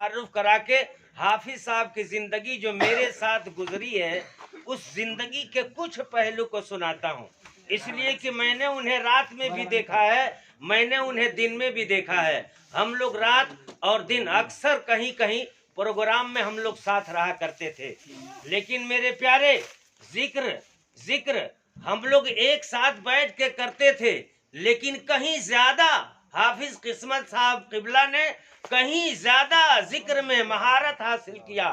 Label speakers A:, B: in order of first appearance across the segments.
A: तारुफ करा के हाफिज साहब की जिंदगी जो मेरे साथ गुजरी है उस जिंदगी के कुछ पहलू को सुनाता हूँ, इसलिए कि मैंने उन्हें रात में भी देखा है, मैंने उन्हें दिन में भी देखा है। हम लोग रात और दिन अक्सर कहीं कहीं प्रोग्राम में हम लोग साथ रहा करते थे। लेकिन मेरे प्यारे जिक्र हम लोग एक साथ बैठ के करते थे, लेकिन कहीं ज्यादा हाफिज किस्मत साहब किबला ने कहीं ज्यादा जिक्र में महारत हासिल किया।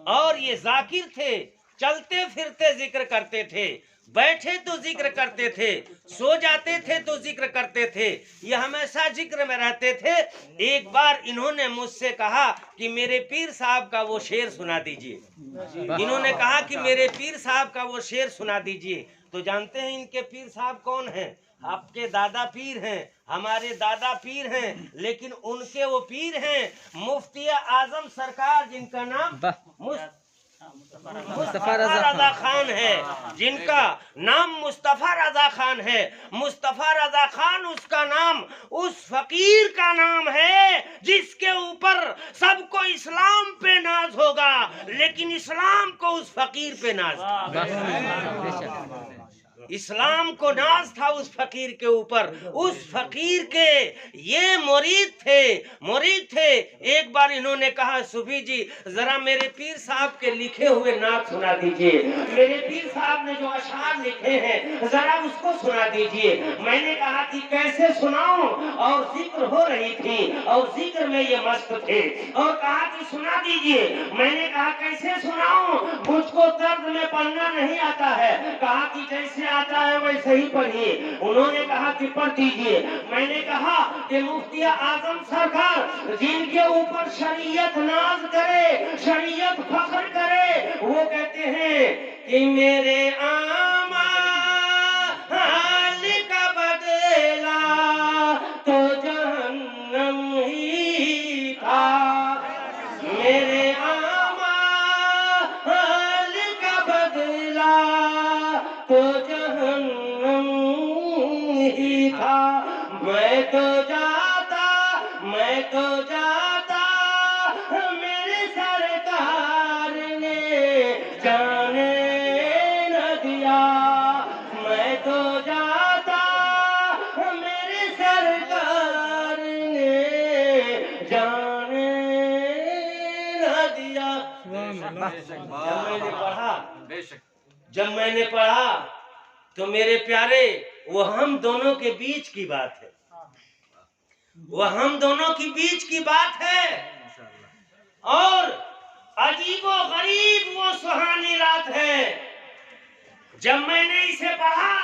A: और ये जाकिर थे, चलते फिरते जिक्र करते थे, बैठे तो जिक्र करते थे, सो जाते थे तो जिक्र करते थे, ये हमेशा जिक्र में रहते थे। एक बार इन्होंने मुझसे कहा कि मेरे पीर साहब का वो शेर सुना दीजिए। इन्होंने कहा कि मेरे पीर साहब का वो शेर सुना दीजिए। तो जानते हैं इनके पीर साहब कौन हैं? आपके दादा पीर हैं, हमारे दादा पीर हैं, लेकिन उनके वो पीर हैं मुफ्ती आजम सरकार, जिनका नाम मुस्तफा रजा खान है, जिनका नाम मुस्तफा रजा खान है। मुस्तफा रजा खान उसका नाम, उस फकीर का नाम है जिसके ऊपर सबको इस्लाम पे नाज होगा, लेकिन इस्लाम को उस फकीर पे नाज, इस्लाम को नाज था उस फकीर के ऊपर। उस फकीर के ये मुरीद थे। एक बार इन्होंने कहा सूफी जी जरा मेरे पीर साहब के लिखे हुए नात सुना दीजिए, मेरे पीर साहब ने जो अशार लिखे हैं जरा उसको सुना दीजिए। मैंने कहा कि कैसे सुनाऊं, और जिक्र हो रही थी और जिक्र में ये मस्त थे, और कहा कि सुना दीजिए। मैंने कहा कैसे सुनाऊं, मुझको तर्ज में पढ़ना नहीं आता है। कहा कि जैसे आता है वैसे ही पढ़िए। उन्होंने कहा कि पढ़ दीजिए। मैंने कहा कि मुफ्ती आजम सरकार जिनके ऊपर शरीयत नाज करे, शरीयत फख्र करे, वो कहते हैं कि मेरे आमा हाल का बदला तो जहन्नम ही था, मेरे आमा हाल का बदला तो जहन्नम ही था। मैं तो जाता मेरे सरकार ने जाने न दिया। मैं तो जाता मेरे सरकार ने जाने न दिया। जब मैंने पढ़ा तो मेरे प्यारे वो हम दोनों के बीच की बात है, वो हम दोनों की बीच की बात है। और अजीबो गरीब वो सुहानी रात है। जब मैंने इसे पढ़ा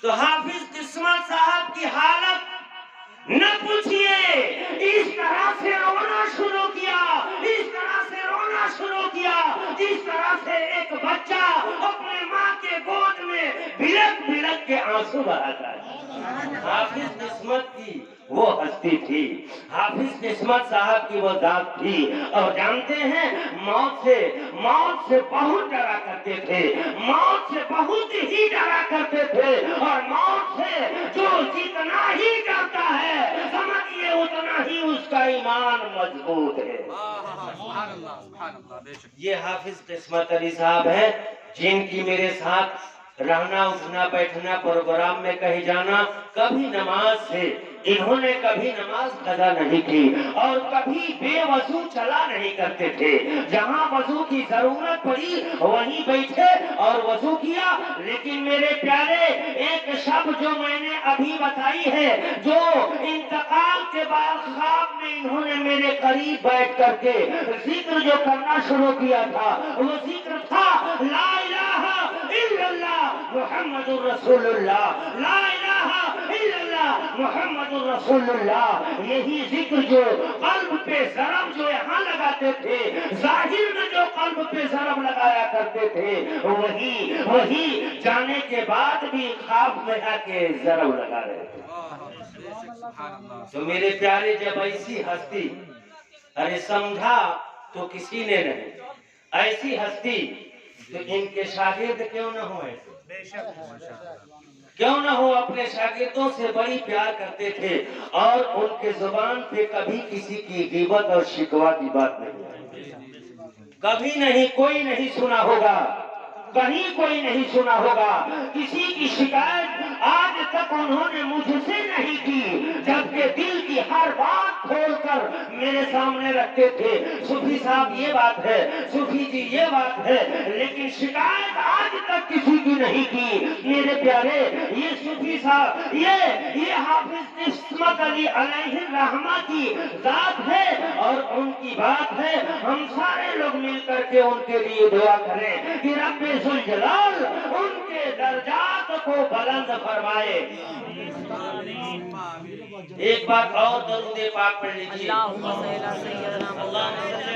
A: तो हाफिज किस्मत साहब की हालत न पूछिए, इस तरह से रोना शुरू किया, इस तरह से रोना शुरू किया जिस तरह से एक बच्चा अपने माँ के गोद में बिलक के आंसू बहाता है। हाफिज किस्मत की वो हस्ती थी, हाफिज किस्मत साहब की वो जात थी। और जानते हैं मौत से बहुत डरा करते थे, मौत से बहुत ही डरा करते थे। और मौत से जो जितना ही डरता है समझिए उतना ही उसका ईमान मजबूत है। ये हाफिज किस्मत अली साहब है जिनकी मेरे साथ रहना उठना बैठना प्रोग्राम में कहीं जाना, कभी नमाज से इन्होंने कभी नमाज कदा नहीं की और कभी बेवजू चला नहीं करते थे। जहां वजू की जरूरत पड़ी वहीं बैठे और वजू किया। लेकिन मेरे प्यारे एक शब्द जो मैंने अभी बताई है, जो इंतकाल के बाद ख्वाब में इन्होंने मेरे करीब बैठ करके जिक्र जो करना शुरू किया था, वो जिक्र था ला इलाहा इल्लल्लाह मुहम्मदुर रसूलुल्लाह, ला इलाहा इल्लल्लाह मुहम्मदुर रसूलुल्लाह। यही जिक्र जो कल्ब पे ज़रब जो यहाँ लगाते थे, जाहिर में जो कल्ब पे ज़रब लगाया करते थे, वही जाने के बाद भी ख्वाब में आके ज़रब लगा रहे थे। तो मेरे प्यारे जब ऐसी हस्ती, अरे समझा तो किसी ने नहीं, ऐसी हस्ती तो इनके शागिर्द क्यों न हो। क्यों न हो अपने शागिर्दों से बड़ी प्यार करते थे और उनके जुबान पे कभी किसी की गीबत और शिकवा की बात नहीं आई। कभी नहीं, कोई नहीं सुना होगा, कहीं कोई नहीं सुना होगा, किसी की शिकायत आज तक उन्होंने मुझसे नहीं की, जबकि दिल की हर बात खोलकर मेरे सामने रखते थे। सूफी साहब ये बात है, सूफी जी ये बात है, लेकिन शिकायत आज तक किसी की नहीं की। मेरे प्यारे, ये सूफी साहब, ये हाफिज इस्मत अली अलैहि रहमा की जात है और उनकी बात है। हम सारे लोग मिलकर के उनके लिए दुआ करें कि रब्बे जुल जलाल उनके दर्जात को बुलंद फरमाए। एक बार और दरूद पाक पढ़ लीजिए। अल्लाहुम्मा सल्ली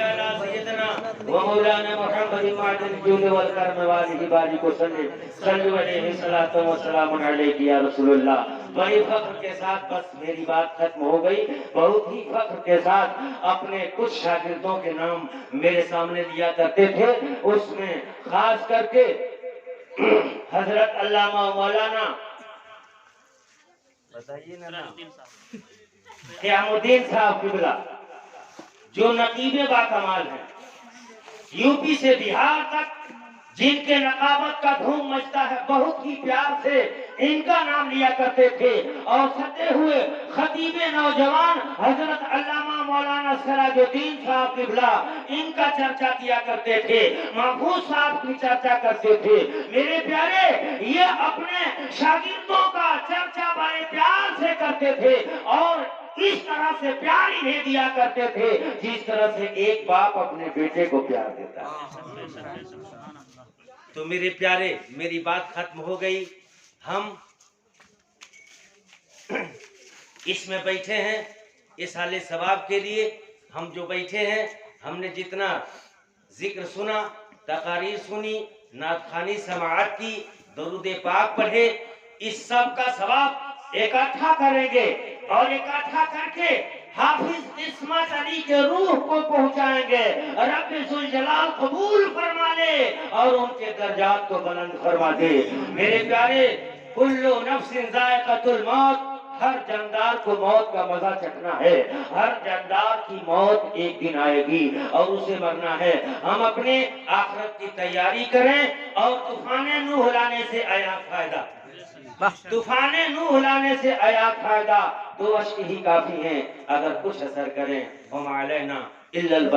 A: अला सय्यिदना व मौलाना मुहम्मद मादिन जुल वल करम वालिहि बारी को सल्लल्लाहु अलैहि सलातो व सलाम अलैहि या रसूलुल्लाह। बड़ी फख्र के साथ बस मेरी बात खत्म हो गई। बहुत ही फख्र के साथ अपने कुछ शागिर्दों के नाम मेरे सामने लिया करते थे, उसमें खास करके हजरत अल्लामा मौलाना बताइए ना क़यामुद्दीन साहब किबला, जो नकीबे बाकमाल हैं, यूपी से बिहार तक जिनके नकाबत का धूम मचता है, बहुत ही प्यार से इनका नाम लिया करते थे। और सते हुए खतीबे नौजवान हजरत अल्लामा मौलाना सिराजुद्दीन साहब किबला, इनका चर्चा किया करते थे, महफूज साहब की चर्चा करते थे। मेरे प्यारे, ये अपने शागिर्दों का चर्चा बड़े प्यार से करते थे और इस तरह से प्यार इन्हें दिया करते थे जिस तरह से एक बाप अपने बेटे को प्यार देता है। तो मेरे प्यारे, मेरी बात खत्म हो गई। हम इसमें बैठे हैं इस हाले सवाब के लिए। हम जो बैठे हैं, हमने जितना जिक्र सुना, तकारीर सुनी, नातखानी समाअत की, दरूद पाक पढ़े, इस सब का सवाब इकट्ठा करेंगे और इकट्ठा करके हाफिज इस्मत अली के रूह को पहुंचाएंगे। रब्बे जुल जलाल कबूल फरमा ले और उनके दर्जात को बुलंद फरमा दे। मेरे प्यारे, कुल्लु नफ्सिन जायकातुल मौत, हर जानदार को मौत का मजा चखना है। हर जानदार की मौत एक दिन आएगी और उसे मरना है। हम अपने आखिरत की तैयारी करें और तूफाने नूह लाने से आया फायदा, तूफाने नूह लाने से आया फायदा, 2 अश्क ही काफी हैं अगर कुछ असर करें। वमा अलैना इल्लल